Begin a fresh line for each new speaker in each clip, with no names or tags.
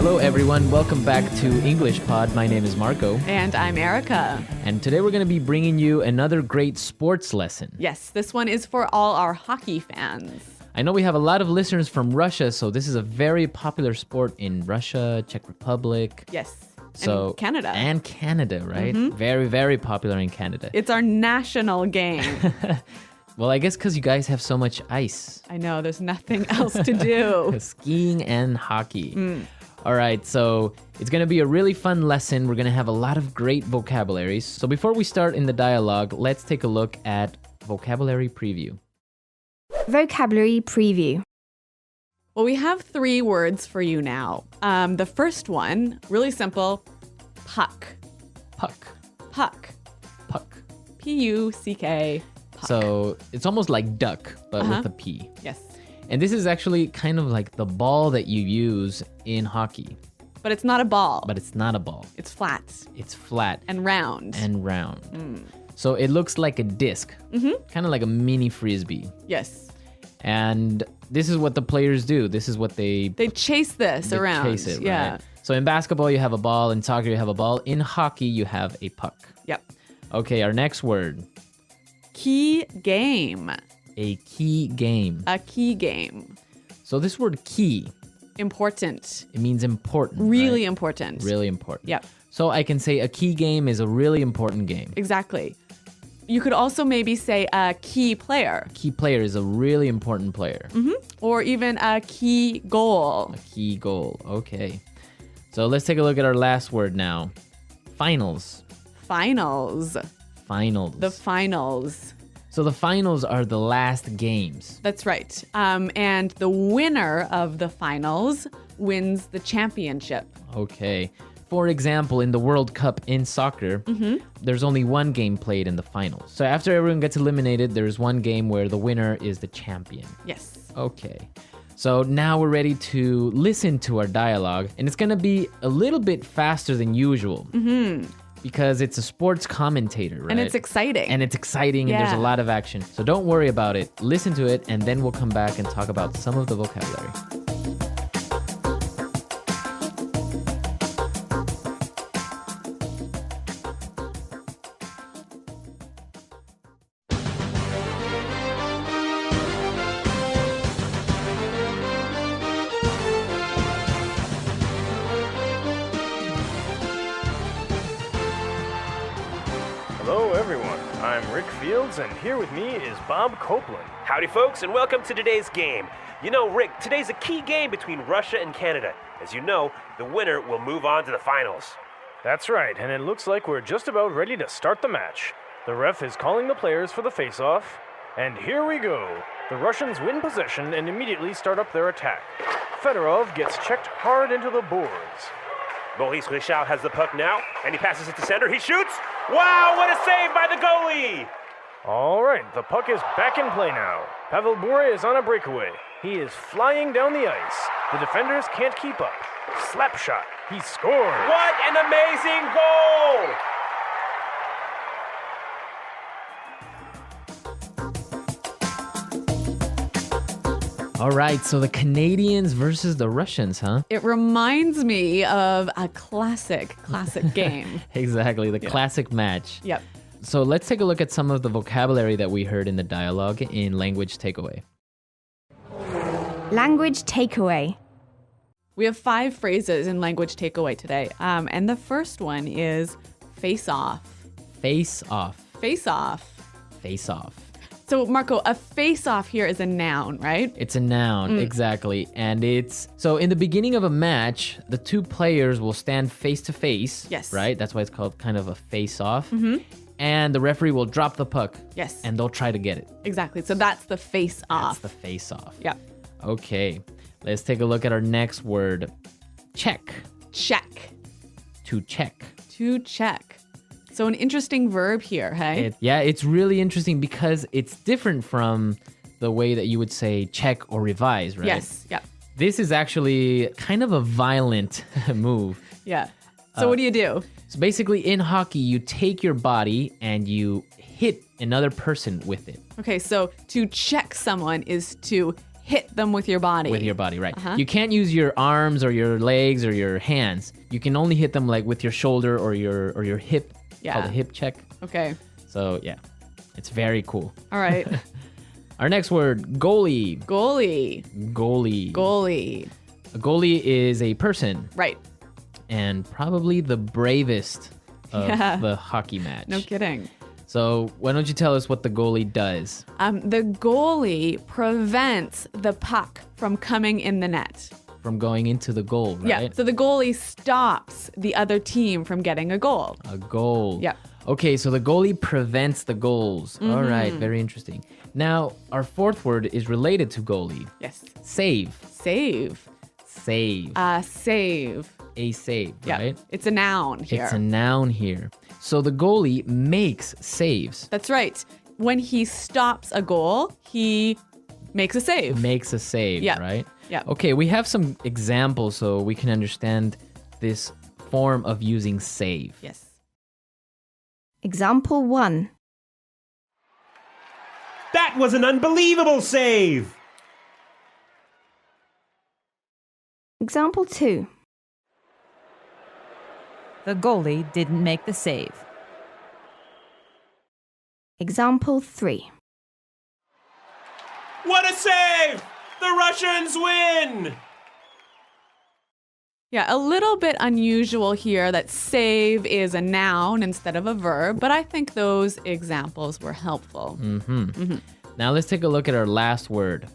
Hello, everyone. Welcome back to English Pod. My name is Marco.
And I'm Erica.
And today we're going to be bringing you another great sports lesson.
Yes, this one is for all our hockey fans.
I know we have a lot of listeners from Russia, so this is a very popular sport in Russia, Czech Republic.
Yes.
So,
and Canada.
And Canada, right? Very, very popular in Canada.
It's our national game.
Well, I guess because you guys have so much ice.
I know, there's nothing else to do.
Skiing and hockey. All right, so it's going to be a really fun lesson. We're going to have a lot of great vocabularies. So before we start in the dialogue, let's take a look at vocabulary preview.
Vocabulary preview.
Well, we have 3 words for you now. The first one, really simple, puck.
Puck.
Puck.
Puck.
P-U-C-K. Puck.
So it's almost like duck, but with a P.
Yes.
And this is actually kind of like the ball that you use in hockey.
But it's not a ball.
But it's not a ball.
It's flat.
It's flat.
And round.
And round. So it looks like a disc. Kind of like a mini frisbee.
Yes.
And this is what the players do. This is what
They chase this around.
Chase it,
yeah.
right? So in basketball, you have a ball. In soccer, you have a ball. In hockey, you have a puck.
Yep.
Okay, our next word.
Key game.
A key game.
A key game.
So this word key,
Important.
it means important.
Really
right?
important.
Really important.
Yep.
So I can say a key game is a really important game.
Exactly. You could also maybe say a key player.
Key player is a really important player.
Or even a key goal.
A key goal. Okay. So let's take a look at our last word now. Finals.
Finals.
Finals.
The finals.
So the finals are the last games.
That's right. And the winner of the finals wins the championship.
Okay. For example, in the World Cup in soccer, there's only one game played in the finals. So after everyone gets eliminated, there's one game where the winner is the champion.
Yes.
Okay. So now we're ready to listen to our dialogue, and it's going to be a little bit faster than usual. Because it's a sports commentator, right?
And it's exciting.
And it's exciting, and there's a
Yeah.
lot of action. So don't worry about it. Listen to it, and then we'll come back and talk about some of the vocabulary.
Hello, everyone. I'm Rick Fields, and here with me is Bob Copeland.
Howdy, folks, and welcome to today's game. You know, Rick, today's a key game between Russia and Canada. As you know, the winner will move on to the finals.
That's right, and it looks like we're just about ready to start the match. The ref is calling the players for the face-off, and here we go. The Russians win possession and immediately start up their attack. Fedorov gets checked hard into the boards.
Maurice Richard has the puck now, and he passes it to center. He shoots! Wow, what a save by the goalie!
All right, the puck is back in play now. Pavel Bure is on a breakaway. He is flying down the ice. The defenders can't keep up. Slap shot. He scored.
What an amazing goal!
All right, so the Canadians versus the Russians, huh?
It reminds me of a classic game.
Exactly, the classic match.
Yep.
So let's take a look at some of the vocabulary that we heard in the dialogue in Language Takeaway.
Language takeaway.
We have 5 phrases in language takeaway today. And the first one is face off.
Face off.
Face off.
Face off.
So, Marco, a face off here is a noun, right?
It's a noun, exactly. And it's, so in the beginning of a match, the 2 players will stand face to face.
Yes.
Right? That's why it's called kind of a face off. And the referee will drop the puck.
Yes.
And they'll try to get it.
Exactly. So that's the face off.
That's the face off.
Yep.
Okay. Let's take a look at our next word. Check.
Check.
To check.
To check. So an interesting verb here, hey?
It's really interesting because it's different from the way that you would say check or revise, right?
Yes. Yep.
This is actually kind of a violent move.
Yeah. So what do you do?
So basically in hockey, you take your body and you hit another person with it.
Okay, so to check someone is to hit them with your body.
With your body, right. You can't use your arms or your legs or your hands. You can only hit them like with your shoulder or your hip.
Yeah.
Called a hip check.
Okay.
So yeah, it's very cool.
All right.
Our next word, goalie.
Goalie.
Goalie.
Goalie.
A goalie is a person
Right.
and probably the bravest of the hockey match.
No kidding.
So why don't you tell us what the goalie does?
The goalie prevents the puck from coming in the net.
From going into the goal, right?
Yeah. So the goalie stops the other team from getting a goal.
A goal.
Yeah.
Okay, so the goalie prevents the goals. All right, very interesting. Now, our fourth word is related to goalie.
Yes.
Save.
Save.
Save.
Save.
A save,
Yeah.
right?
It's a noun here.
It's a noun here. So the goalie makes saves.
That's right. When he stops a goal, he makes a save.
Makes a save,
Yeah.
right?
Yeah.
Okay, we have some examples so we can understand this form of using save.
Yes.
Example 1.
That was an unbelievable save!
Example 2.
The goalie didn't make the save.
Example 3.
What a save! The Russians win!
Yeah, a little bit unusual here that save is a noun instead of a verb, but I think those examples were helpful.
Now let's take a look at our last word.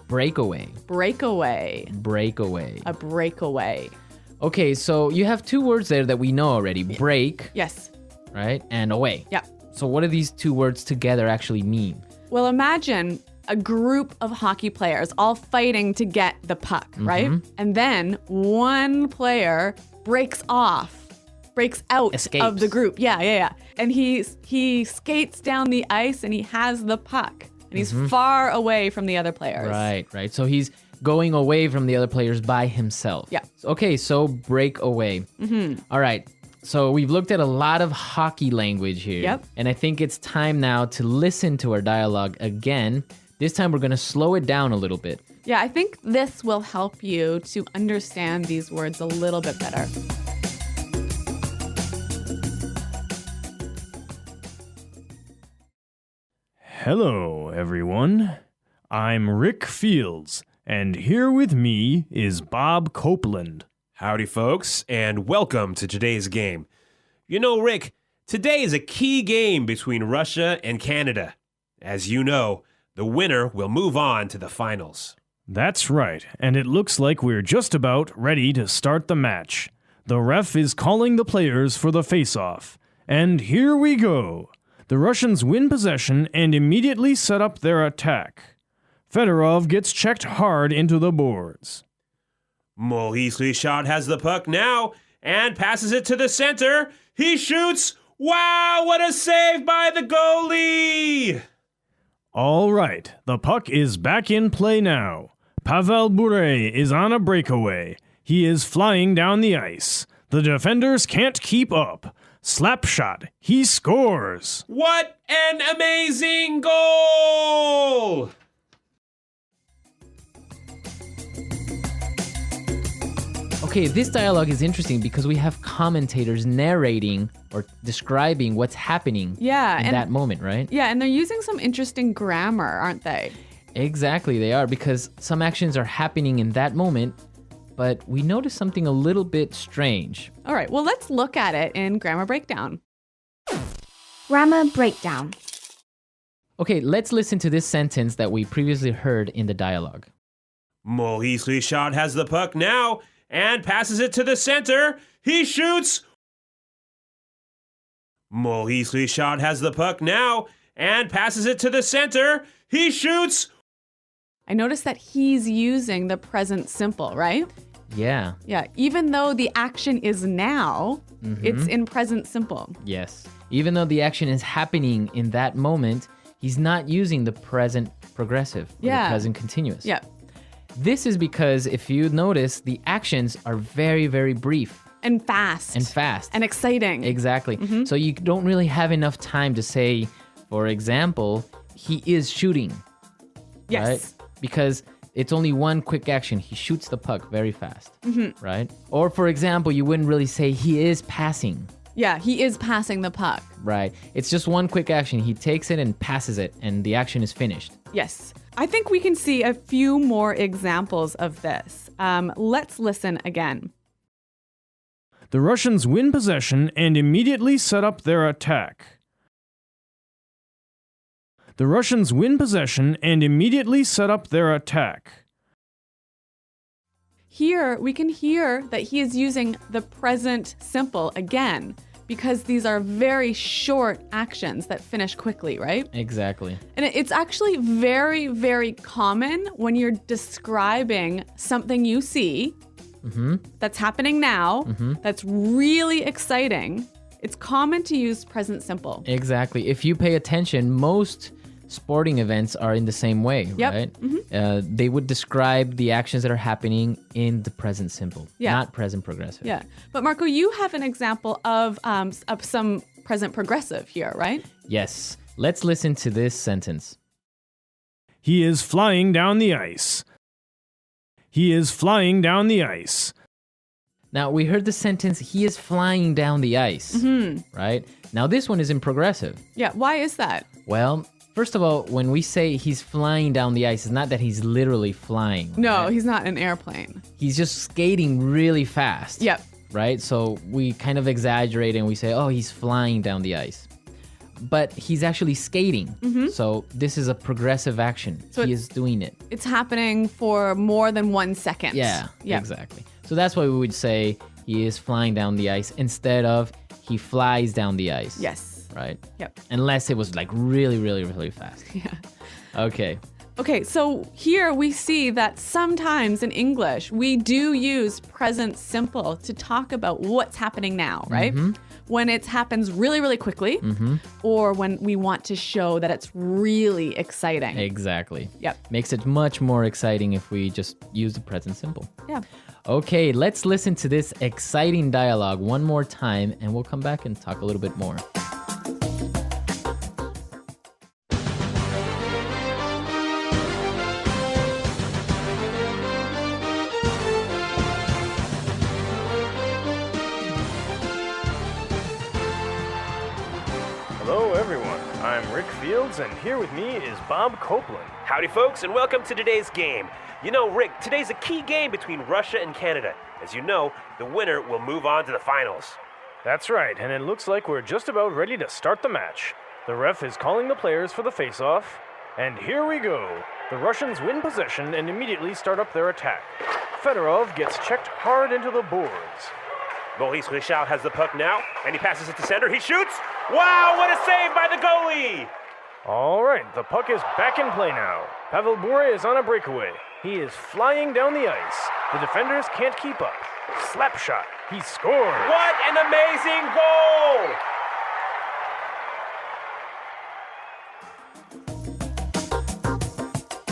Breakaway.
Breakaway.
Breakaway.
A breakaway.
Okay, so you have two words there that we know already. Break,
Yes.
right? And away.
Yeah.
So what do these two words together actually mean?
Well, imagine a group of hockey players all fighting to get the puck, right? And then one player breaks out
Escapes.
of the group. Yeah. And he skates down the ice and he has the puck. And he's far away from the other players.
Right. So he's going away from the other players by himself.
Yeah.
Okay, so break away. All right. So we've looked at a lot of hockey language here.
Yep.
And I think it's time now to listen to our dialogue again. This time we're going to slow it down a little bit.
Yeah, I think this will help you to understand these words a little bit better.
Hello, everyone. I'm Rick Fields, and here with me is Bob Copeland.
Howdy, folks, and welcome to today's game. You know, Rick, today is a key game between Russia and Canada. As you know, the winner will move on to the finals.
That's right, and it looks like we're just about ready to start the match. The ref is calling the players for the face-off. And here we go. The Russians win possession and immediately set up their attack. Fedorov gets checked hard into the boards.
Mohisly Shot has the puck now and passes it to the center. He shoots. Wow, what a save by the goalie!
All right, the puck is back in play now. Pavel Bure is on a breakaway. He is flying down the ice. The defenders can't keep up. Slap shot. He scores.
What an amazing goal!
Okay, this dialogue is interesting because we have commentators narrating or describing what's happening
Yeah,
in
and-
that moment, right?
Yeah, and they're using some interesting grammar, aren't they?
Exactly, they are, because some actions are happening in that moment, but we notice something a little bit strange.
All right, well, let's look at it in Grammar Breakdown.
Grammar breakdown.
Okay, let's listen to this sentence that we previously heard in the dialogue.
Mohisly Shot has the puck now and passes it to the center. He shoots. Mohisly Shot has the puck now and passes it to the center. He shoots.
I noticed that he's using the present simple, right?
Yeah,
Yeah, even though the action is now, it's in present simple.
yes. Even though the action is happening in that moment, he's not using the present progressive or
Yeah.
the present continuous.
Yeah.
This is because if you notice, the actions are very, very brief
And fast.
and fast.
And exciting.
Exactly. So you don't really have enough time to say, for example, he is shooting.
Yes.
Right? Because it's only one quick action. He shoots the puck very fast, right? Or for example, you wouldn't really say he is passing,
Yeah, he is passing the puck.
right? It's just one quick action. He takes it and passes it, and the action is finished.
Yes. I think we can see a few more examples of this. Let's listen again.
The Russians win possession and immediately set up their attack. The Russians win possession and immediately set up their attack.
Here, we can hear that he is using the present simple again because these are very short actions that finish quickly, right?
Exactly.
And it's actually very, very common when you're describing something you see that's happening now, that's really exciting. It's common to use present simple.
Exactly. If you pay attention, most sporting events are in the same way,
Yep.
right? They would describe the actions that are happening in the present simple,
Yeah.
not present progressive.
Yeah. But Marco, you have an example of some present progressive here, right?
Yes. Let's listen to this sentence.
He is flying down the ice. He is flying down the ice.
Now, we heard the sentence, he is flying down the ice, right? Now, this one is in progressive.
Yeah. Why is that?
Well, first of all, when we say he's flying down the ice, it's not that he's literally flying.
No,
right?
he's not an airplane.
He's just skating really fast.
Yep.
Right? So we kind of exaggerate and we say, oh, he's flying down the ice. But he's actually skating. So this is a progressive action.
So
he is doing it.
It's happening for more than 1 second.
Yeah,
Yeah.
exactly. So that's why we would say he is flying down the ice instead of he flies down the ice.
Yes.
Right?
Yep.
Unless it was like really, really, really fast.
Yeah.
Okay.
Okay, so here we see that sometimes in English, we do use present simple to talk about what's happening now, right? When it happens really, really quickly, or when we want to show that it's really exciting.
Exactly.
Yep.
Makes it much more exciting if we just use the present simple.
Yeah.
Okay, let's listen to this exciting dialogue one more time and we'll come back and talk a little bit more.
Hello, everyone. I'm Rick Fields, and here with me is Bob Copeland.
Howdy, folks, and welcome to today's game. You know, Rick, today's a key game between Russia and Canada. As you know, the winner will move on to the finals.
That's right, and it looks like we're just about ready to start the match. The ref is calling the players for the face-off, and here we go. The Russians win possession and immediately start up their attack. Fedorov gets checked hard into the boards.
Maurice Richard has the puck now, and he passes it to center. He shoots! Wow, what a save by the goalie!
All right, the puck is back in play now. Pavel Bure is on a breakaway. He is flying down the ice. The defenders can't keep up. Slap shot. He scores.
What an amazing goal!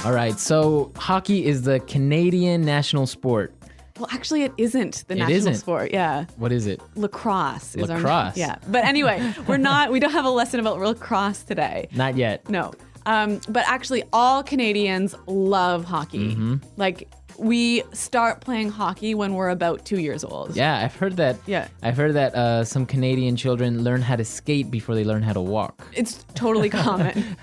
All right, so hockey is the Canadian national sport.
Well, actually, it isn't the
It
national
isn't?
sport. Yeah.
What is it?
Lacrosse is
Lacrosse.
Yeah. But anyway, we don't have a lesson about lacrosse today.
Not yet.
No. But actually, all Canadians love hockey. Like, we start playing hockey when we're about 2 years old.
Yeah, I've heard that.
Yeah.
I've heard that some Canadian children learn how to skate before they learn how to walk.
It's totally common.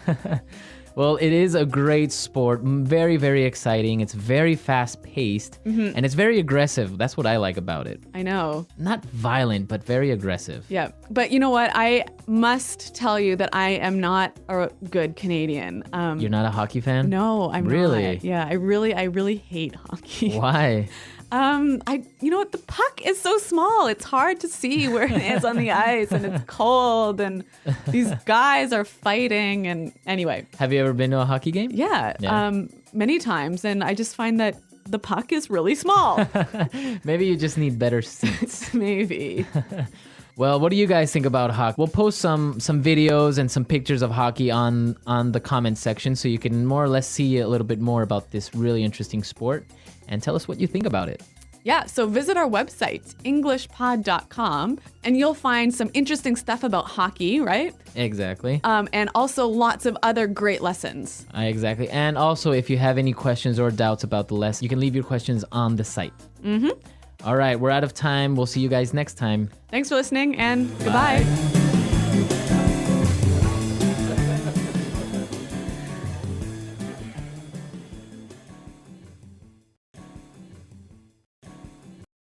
Well, it is a great sport, very, very exciting. It's very fast-paced, and it's very aggressive. That's what I like about it.
I know.
Not violent, but very aggressive.
Yeah. But you know what? I must tell you that I am not a good Canadian.
You're not a hockey fan?
No, I'm
Really?
not. Yeah, I really hate hockey.
Why?
You know what? The puck is so small. It's hard to see where it is on the ice, and it's cold, and these guys are fighting. And anyway,
Have you ever been to a hockey game?
yeah,
Yeah.
many times, and I just find that the puck is really small.
Maybe you just need better seats.
Maybe.
Well, what do you guys think about hockey? We'll post some videos and some pictures of hockey on the comment section so you can more or less see a little bit more about this really interesting sport and tell us what you think about it.
Yeah, so visit our website, englishpod.com, and you'll find some interesting stuff about hockey, right?
Exactly.
And also lots of other great lessons.
Exactly. And also, if you have any questions or doubts about the lesson, you can leave your questions on the site. All right, we're out of time. We'll see you guys next time.
Thanks for listening, and goodbye.